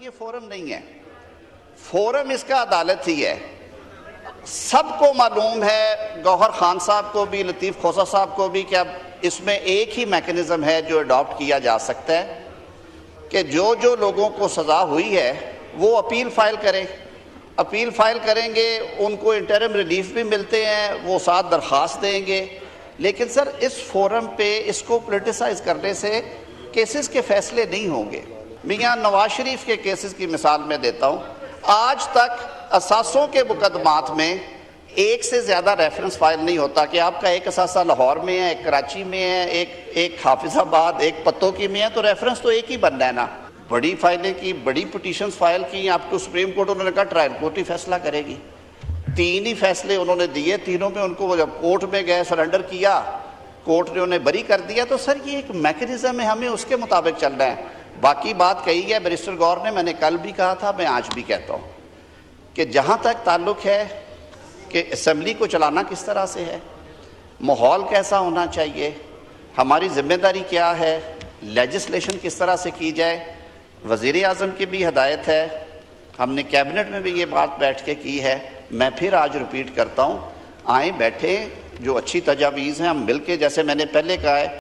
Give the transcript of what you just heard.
یہ فورم نہیں ہے، فورم اس کا عدالت ہی ہے۔ سب کو معلوم ہے، گوہر خان صاحب کو بھی، لطیف کھوسہ صاحب کو بھی، کہ اب اس میں ایک ہی میکنزم ہے جو اڈاپٹ کیا جا سکتا ہے کہ جو لوگوں کو سزا ہوئی ہے وہ اپیل فائل کریں۔ اپیل فائل کریں گے، ان کو انٹرم ریلیف بھی ملتے ہیں، وہ ساتھ درخواست دیں گے۔ لیکن سر اس فورم پہ اس کو پولیٹیسائز کرنے سے کیسز کے فیصلے نہیں ہوں گے۔ میاں نواز شریف کے کیسز کی مثال میں دیتا ہوں، آج تک اثاثوں کے مقدمات میں ایک سے زیادہ ریفرنس فائل نہیں ہوتا کہ آپ کا ایک اثاثہ لاہور میں ہے، ایک کراچی میں ہے، ایک حافظ آباد، ایک پتو کی میں ہے، تو ریفرنس تو ایک ہی بننا ہے نا۔ بڑی فائلیں کی، بڑی پٹیشنز فائل کی، آپ کو سپریم کورٹ انہوں نے کہا ٹرائل کورٹ ہی فیصلہ کرے گی۔ 3 ہی فیصلے انہوں نے دیے، تینوں میں ان کو جب کورٹ میں گئے سرنڈر کیا، کورٹ نے انہیں بری کر دیا۔ تو سر یہ ایک میکنزم ہے، ہمیں اس کے مطابق چلنا ہے۔ باقی بات کہی ہے بیرسٹر گور نے، میں نے کل بھی کہا تھا، میں آج بھی کہتا ہوں کہ جہاں تک تعلق ہے کہ اسمبلی کو چلانا کس طرح سے ہے، ماحول کیسا ہونا چاہیے، ہماری ذمہ داری کیا ہے، لیجسلیشن کس طرح سے کی جائے، وزیر اعظم کی بھی ہدایت ہے، ہم نے کیبنٹ میں بھی یہ بات بیٹھ کے کی ہے۔ میں پھر آج ریپیٹ کرتا ہوں، آئیں بیٹھیں، جو اچھی تجاویز ہیں ہم مل کے، جیسے میں نے پہلے کہا ہے